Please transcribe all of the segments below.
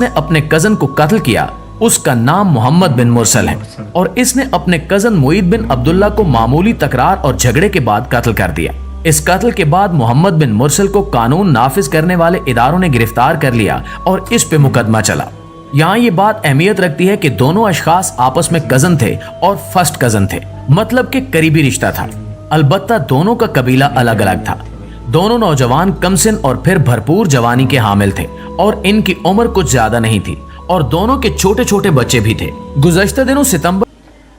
ने अपने कजन को कत्ल किया उसका नाम मोहम्मद बिन मुरसल है और इसने अपने कजन मुईद बिन अब्दुल्ला को मामूली तकरार और झगड़े के बाद कत्ल कर दिया। इस कत्ल के बाद मोहम्मद बिन मुरसल को कानून नाफिज करने वाले इदारों ने गिरफ्तार कर लिया और इस पे मुकदमा चला। यहाँ ये बात अहमियत रखती है कि दोनों अशखास आपस में कजन थे और फर्स्ट कजन थे, मतलब कि करीबी रिश्ता था। अलबत्ता दोनों का कबीला अलग अलग था। दोनों नौजवान कमसिन और फिर भरपूर जवानी के हामिल थे और इनकी उम्र कुछ ज्यादा नहीं थी और दोनों के छोटे छोटे बच्चे भी थे। गुज़श्ता दिनों सितंबर।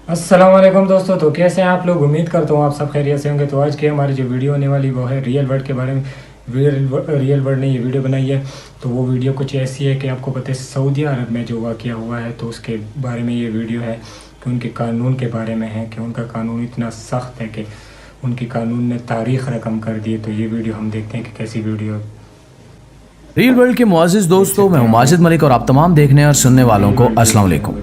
अस्सलाम वालेकुम दोस्तों, तो कैसे हैं आप लोग? उम्मीद करता हूँ आप सब खैरियत से होंगे। तो आज की हमारी जो वीडियो होने वाली वो है रियल वर्ल्ड के बारे में। रियल वर्ल्ड ने ये वीडियो बनाई है, तो वो वीडियो कुछ ऐसी है कि आपको पता है सऊदी अरब में जो वाक़या हुआ है तो उसके बारे में ये वीडियो है कि उनके कानून के बारे में है कि उनका कानून इतना सख्त है कि उनकी कानून ने तारीख रकम कर दी। तो ये वीडियो हम देखते हैं कि कैसी वीडियो। रियल वर्ल्ड के मुअज़्ज़िज़ दोस्तों, मैं हूं माजिद मलिक और आप तमाम देखने और सुनने वालों को अस्सलाम वालेकुम।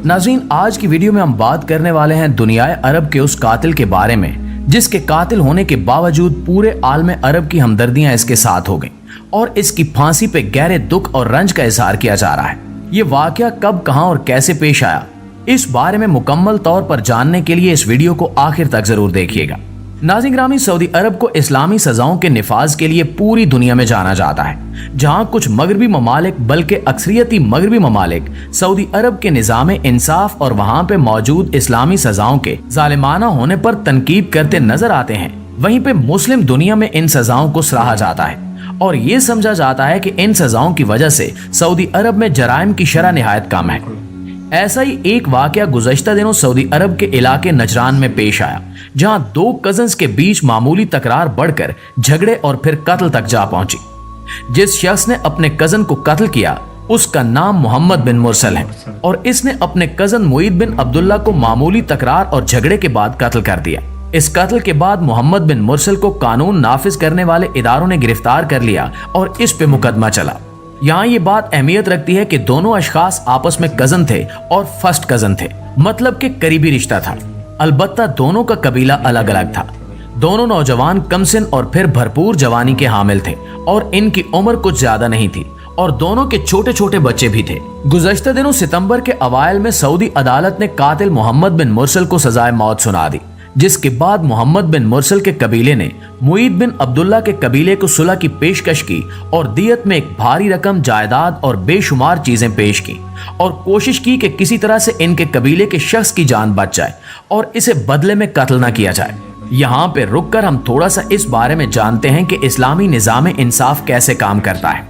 नाज़रीन, आज की वीडियो में हम बात करने वाले हैं दुनियाए अरब के उस कातिल के बारे में जिसके कातिल होने के बावजूद पूरे आलम अरब की हमदर्दियां इसके साथ हो गईं और इसकी फांसी पे गहरे दुख और रंज का इजहार किया जा रहा है। ये वाकया कब, कहां और कैसे पेश आया, इस बारे में मुकम्मल तौर पर जानने के लिए इस वीडियो को आखिर तक जरूर देखिएगा। नाज़रीन ग्रामी, सऊदी अरब को इस्लामी सजाओं के निफाज के लिए पूरी दुनिया में जाना जाता है, जहां कुछ मगरबी ममालिक बल्कि अक्सरियती मगरबी ममालिक सऊदी अरब के निज़ाम इंसाफ और वहां पे मौजूद इस्लामी सजाओं के जालिमाना होने पर तनकीद करते नजर आते हैं। वहीं पे मुस्लिम दुनिया में इन सजाओं को सराहा जाता है और ये समझा जाता है कि इन सजाओं की वजह से सऊदी अरब में जराइम की शरह निहायत कम है। ऐसा ही एक वाकया गुज़श्ता दिनों सऊदी अरब के इलाके नजरान में पेश आया, जहां दो कजन्स के बीच मामूली तकरार बढ़कर झगड़े और फिर कत्ल तक जा पहुंची। जिस शख्स ने अपने कजन को कत्ल किया उसका नाम मोहम्मद बिन मुरसल है और इसने अपने कजन मुईद बिन अब्दुल्ला को मामूली तकरार और झगड़े के बाद कत्ल कर दिया। इस कत्ल के बाद मोहम्मद बिन मुरसल को कानून नाफिज करने वाले इदारों ने गिरफ्तार कर लिया और इस पे मुकदमा चला। यहाँ ये बात अहमियत रखती है कि दोनों अशखास आपस में कजन थे और फर्स्ट कजन थे, मतलब कि करीबी रिश्ता था। अलबत्ता दोनों का कबीला अलग अलग था। दोनों नौजवान कमसिन और फिर भरपूर जवानी के हामिल थे और इनकी उम्र कुछ ज्यादा नहीं थी और दोनों के छोटे छोटे बच्चे भी थे। गुज़श्ता दिनों सितंबर के अवाइल में सऊदी अदालत ने कातिल मोहम्मद बिन मुरसल को सजाए मौत सुना दी, जिसके बाद मोहम्मद बिन मुरसल के कबीले ने मुईद बिन अब्दुल्ला के कबीले को सुलह की पेशकश की और दियत में एक भारी रकम जायदाद और बेशुमार चीजें पेश की और कोशिश की कि किसी तरह से इनके कबीले के शख्स की जान बच जाए और इसे बदले में कत्ल न किया जाए। यहाँ पे रुककर हम थोड़ा सा इस बारे में जानते हैं कि इस्लामी निज़ाम इंसाफ कैसे काम करता है।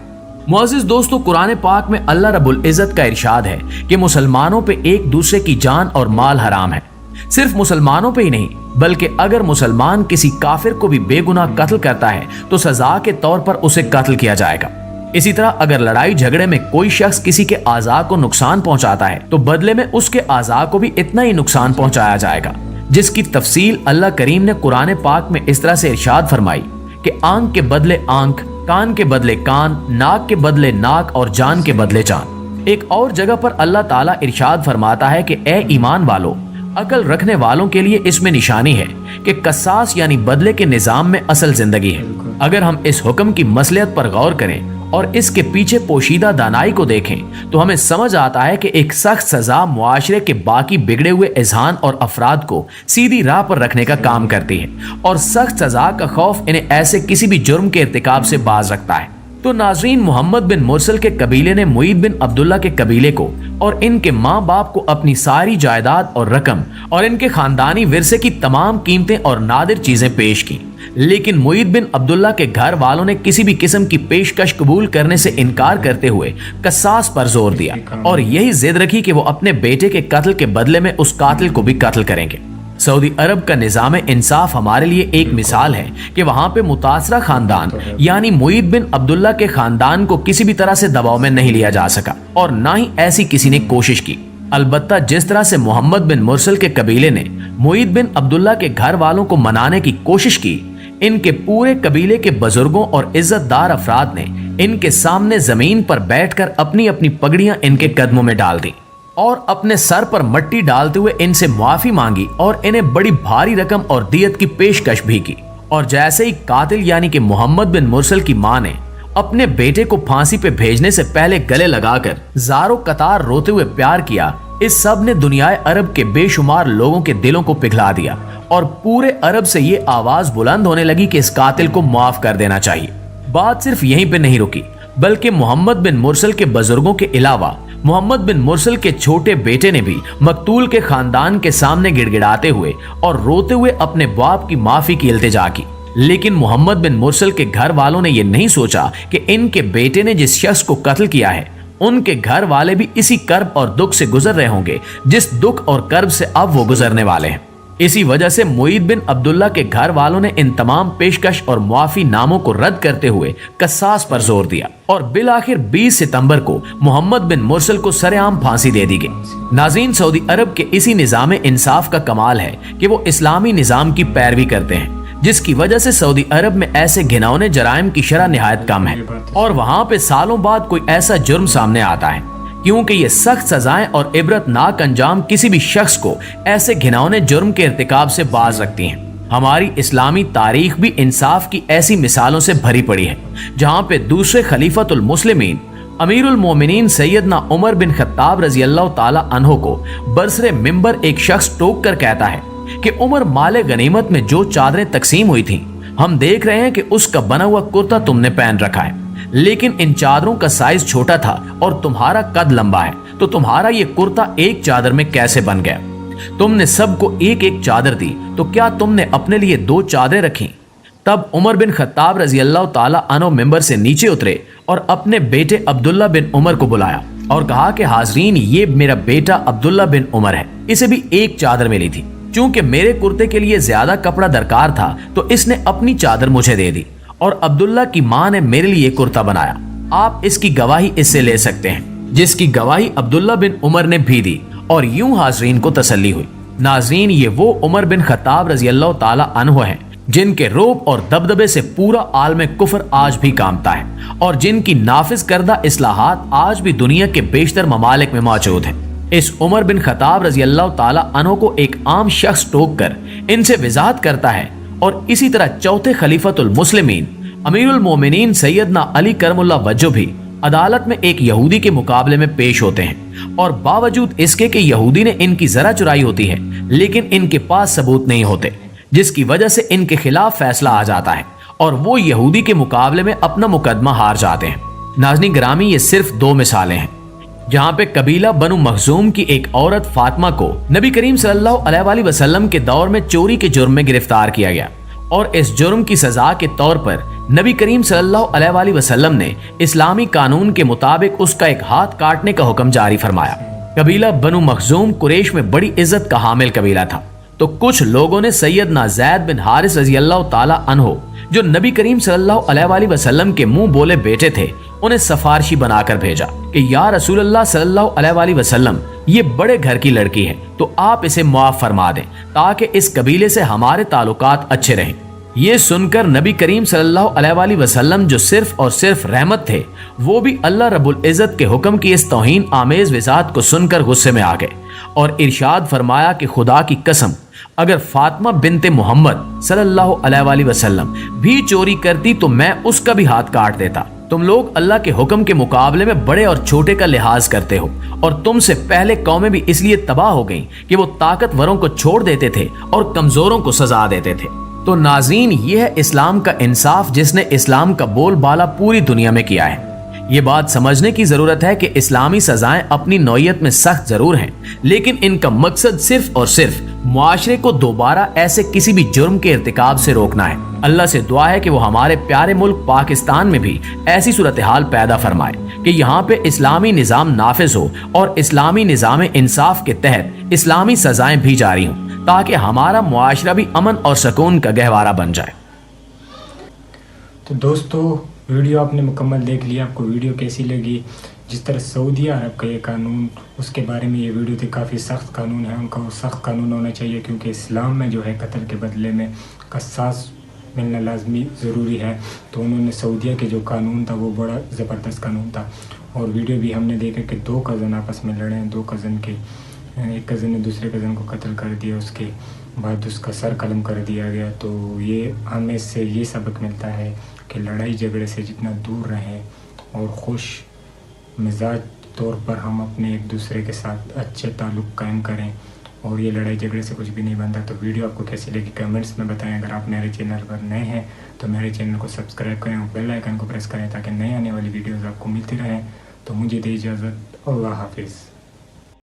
मुअज़्ज़िज़ दोस्तों, कुरान पाक में अल्लाह रब्बुल इज़्ज़त का इरशाद है कि मुसलमानों पे एक दूसरे की जान और माल हराम है। सिर्फ मुसलमानों पे ही नहीं, बल्कि अगर मुसलमान किसी काफिर को भी बेगुनाह कत्ल करता है तो सजा के तौर पर उसे कत्ल किया जाएगा। इसी तरह अगर लड़ाई झगड़े में कोई शख्स किसी के आज़ा को नुकसान पहुंचाता है तो बदले में उसके आज़ा को भी इतना ही नुकसान पहुंचाया जाएगा, जिसकी तफसील अल्लाह करीम ने कुरान पाक में इस तरह से इरशाद फरमाई कि आंख के बदले आंख, कान के बदले कान, नाक के बदले नाक और जान के बदले जान। एक और जगह पर अल्लाह ताला इरशाद फरमाता है कि ए ईमान वालों, अकल रखने वालों के लिए इसमें निशानी है कि कसास यानी बदले के निजाम में असल जिंदगी है। अगर हम इस हुक्म की मसलियत पर गौर करें और इसके पीछे पोशीदा दानाई को देखें तो हमें समझ आता है कि एक सख्त सजा मुआशरे के बाकी बिगड़े हुए इज़हान और अफराद को सीधी राह पर रखने का काम करती है और सख्त सजा का खौफ इन्हें ऐसे किसी भी जुर्म के इर्तिकाब से बाज रखता है। तो नाज़रीन, मोहम्मद बिन मुरसल के कबीले ने मुईद बिन अब्दुल्ला के कबीले को और इनके माँ बाप को अपनी सारी जायदाद और रकम और इनके खानदानी विरसे की तमाम कीमतें और नादिर चीजें पेश की, लेकिन मुईद बिन अब्दुल्ला के घर वालों ने किसी भी किस्म की पेशकश कबूल करने से इनकार करते हुए कसास पर जोर दिया और यही जिद रखी कि वो अपने बेटे के कत्ल के बदले में उस कातिल को भी कत्ल करेंगे। सऊदी अरब का निज़ाम इंसाफ हमारे लिए एक मिसाल है कि वहां पे मुतासरा खानदान यानी मुईद बिन अब्दुल्ला के खानदान को किसी भी तरह से दबाव में नहीं लिया जा सका और ना ही ऐसी किसी ने कोशिश की। अलबत्ता जिस तरह से मोहम्मद बिन मुरसल के कबीले ने मुईद बिन अब्दुल्ला के घर वालों को मनाने की कोशिश की, इनके पूरे कबीले के बुजुर्गों और इज्जतदार अफराद ने इनके सामने जमीन पर बैठकर अपनी अपनी पगड़ियां इनके कदमों में डाल दी और अपने सर पर मट्टी डालते हुए इनसे माफी मांगी और इन्हें बड़ी भारी रकम और दियत की पेशकश भी की। और जैसे ही कातिल यानी कि मोहम्मद बिन मुरसल की मां ने अपने बेटे को फांसी पे भेजने से पहले गले लगाकर जारो कतार रोते हुए प्यार किया, इस सब ने दुनियाए अरब के बेशुमार लोगों के दिलों को पिघला दिया और पूरे अरब से ये आवाज बुलंद होने लगी कि इस कातिल को माफ कर देना चाहिए। बात सिर्फ यहीं पे नहीं रुकी, बल्कि मोहम्मद बिन मुरसल के बुजुर्गों के अलावा मोहम्मद बिन मुरसल के छोटे बेटे ने भी मकतूल के खानदान के सामने गिड़गिड़ाते हुए और रोते हुए अपने बाप की माफी की इल्तिजा की। लेकिन मोहम्मद बिन मुरसल के घर वालों ने यह नहीं सोचा कि इनके बेटे ने जिस शख्स को कत्ल किया है, उनके घर वाले भी इसी कर्ब और दुख से गुजर रहे होंगे जिस दुख और कर्ब से अब वो गुजरने वाले हैं। इसी वजह से मुईद बिन अब्दुल्ला के घर वालों ने इन तमाम पेशकश और मुआफी नामों को रद्द करते हुए कसास पर जोर दिया और बिलाखिर 20 सितंबर को मोहम्मद बिन मुरसल को सरेआम फांसी दे दी गई। नाज़रीन, सऊदी अरब के इसी निज़ाम इंसाफ का कमाल है कि वो इस्लामी निज़ाम की पैरवी करते हैं, जिसकी वजह से सऊदी अरब में ऐसे घिनौने जराइम की शरह निहायत कम है और वहाँ पे सालों बाद कोई ऐसा जुर्म सामने आता है, क्योंकि ये सख्त सजाएं और इबरतनाक अंजाम किसी भी शख्स को ऐसे घिनौने जुर्म के इर्तिकाब से बाज रखती हैं। हमारी इस्लामी तारीख भी इंसाफ की ऐसी मिसालों से भरी पड़ी है, जहाँ पे दूसरे खलीफतुल मुस्लिमीन अमीरुल मोमिनीन सैयदना उमर बिन खत्ताब रजी अल्लाह ताला अन्हो को बरसरे मिंबर एक शख्स टोक कर कहता है कि उमर, माले गनीमत में जो चादरें तकसीम हुई थी, हम देख रहे हैं कि उसका बना हुआ कुर्ता तुमने पहन रखा है, लेकिन इन चादरों का साइज छोटा था और तुम्हारा कद लंबा है, तो तुम्हारा ये कुर्ता एक चादर में कैसे बन गया? तुमने सबको एक एक चादर दी, तो क्या तुमने अपने लिए 2 चादरें रखी? तब उमर बिन खत्ताब रजी अल्लाह ताला अन्हु मिंबर से नीचे उतरे और अपने बेटे अब्दुल्ला बिन उमर को बुलाया और कहा कि हाजरीन, ये मेरा बेटा अब्दुल्ला बिन उमर है, इसे भी एक चादर मिली थी। चूंकि मेरे कुर्ते के लिए ज्यादा कपड़ा दरकार था, तो इसने अपनी चादर मुझे दे दी और अब्दुल्ला की माँ ने मेरे लिए कुर्ता बनाया। आप इसकी गवाही इससे ले सकते हैं, जिसकी गवाही अब्दुल्ला बिन उमर ने भी दी और यूं हाजरीन को तसल्ली हुई। नाजरीन, ये वो उमर बिन खत्ताब रजी अल्लाह ताला अन्हु हैं जिनके रोब और दबदबे से पूरा आलम कुफर आज भी कांपता है और जिनकी नाफिज करदा इस्लाहात आज भी दुनिया के बेशतर ममालिक में मौजूद हैं। इस उमर बिन खत्ताब रजी अल्लाह ताला अन्हु को एक आम शख्स टोक कर इनसे वजाहत करता है और इसी तरह चौथे खलीफतुल मुस्लिमीन अमीरुल मोमिनीन सैयदना अली करमुल्लाह वज्जो भी अदालत में एक यहूदी के मुकाबले में पेश होते हैं और बावजूद इसके कि यहूदी ने इनकी जरा चुराई होती है, लेकिन इनके पास सबूत नहीं होते, जिसकी वजह से इनके खिलाफ फैसला आ जाता है और वो यहूदी के मुकाबले में अपना मुकदमा हार जाते हैं। नाज़रीन गिरामी, ये सिर्फ 2 मिसालें हैं जहाँ पे कबीला बनु मखजूम की एक औरत फातिमा को नबी करीम सल्लल्लाहु अलैहि वसल्लम के दौर में चोरी के जुर्म में गिरफ्तार किया गया और इस जुर्म की सजा के तौर पर नबी करीम सल्लल्लाहु अलैहि वसल्लम ने इस्लामी कानून के मुताबिक उसका एक हाथ काटने का हुक्म जारी फरमाया। कबीला बनु मखजूम कुरैश में बड़ी इज्जत का हामिल कबीला था, तो कुछ लोगों ने सैयदना ज़ैद बिन हारिस रजी अल्लाह ताला अन्हो, जो नबी करीम सल्लल्लाहु अलैहि वसल्लम के मुंह बोले बेटे थे, उन्हें सफारशी बनाकर भेजा कि या रसूलल्लाह सल्लल्लाहु अलैहि वसल्लम, ये बड़े घर की लड़की है, तो आप इसे मुआफ फरमा दें ताकि इस कबीले से हमारे ताल्लुकात अच्छे रहें। ये सुनकर नबी करीम सल्लल्लाहु अलैहि वसल्लम, जो सिर्फ और सिर्फ रहमत थे, वो भी अल्लाह रब्बुल इज़्ज़त के हुक्म की इस तौहीन आमेज वज़ाहत को सुनकर गुस्से में आ गए और इरशाद फरमाया कि खुदा की कसम, अगर फातिमा बिनते मोहम्मद सल्लल्लाहु अलैहि वसल्लम भी चोरी करती तो मैं उसका भी हाथ काट देता। तुम लोग अल्लाह के हुक्म के मुकाबले में बड़े और छोटे का लिहाज करते हो और तुमसे पहले कौमें भी इसलिए तबाह हो गईं कि वो ताकतवरों को छोड़ देते थे और कमजोरों को सजा देते थे। तो नाज़रीन, ये है इस्लाम का इंसाफ, जिसने इस्लाम का बोलबाला पूरी दुनिया में किया है। ये बात समझने की जरूरत है कि इस्लामी सजाएं अपनी नौयत में सख्त जरूर हैं, लेकिन इनका मकसद सिर्फ और सिर्फ मुआशरे को दोबारा ऐसे किसी भी जुर्म के इर्तिकाब से रोकना है। अल्लाह से दुआ है कि वो हमारे प्यारे मुल्क पाकिस्तान में भी ऐसी सूरत हाल पैदा फरमाए कि यहाँ पे इस्लामी निज़ाम नाफिज हो और इस्लामी निज़ाम इंसाफ के तहत इस्लामी सजाएं भी जारी हों, ताकि हमारा मुआशरा भी अमन और सुकून का गहवारा बन जाए। तो दोस्तों, वीडियो आपने मुकम्मल देख लिया। आपको वीडियो कैसी लगी? जिस तरह सऊदी अरब का ये कानून, उसके बारे में ये वीडियो थी। काफ़ी सख्त कानून है, उनका वो सख्त कानून होना चाहिए, क्योंकि इस्लाम में जो है कत्ल के बदले में कसास मिलना लाजमी ज़रूरी है। तो उन्होंने सऊदीया के जो कानून था वो बड़ा ज़बरदस्त कानून था। और वीडियो भी हमने देखा कि 2 कज़न आपस में लड़े हैं। 2 कज़न के एक कज़न ने दूसरे कज़न को कत्ल कर दिया, उसके बाद उसका सर कलम कर दिया गया। तो ये हमें इससे ये सबक मिलता है کہ لڑائی جھگڑے سے جتنا دور رہیں اور خوش مزاج طور پر ہم اپنے ایک دوسرے کے ساتھ اچھے تعلق قائم کریں اور یہ لڑائی جھگڑے سے کچھ بھی نہیں بنتا. تو ویڈیو آپ کو کیسی لگی کمنٹس میں بتائیں. اگر آپ میرے چینل پر نئے ہیں تو میرے چینل کو سبسکرائب کریں اور بیل آئیکن کو پریس کریں تاکہ نئے آنے والی ویڈیوز آپ کو ملتی رہیں. تو مجھے دے اجازت. اللہ حافظ.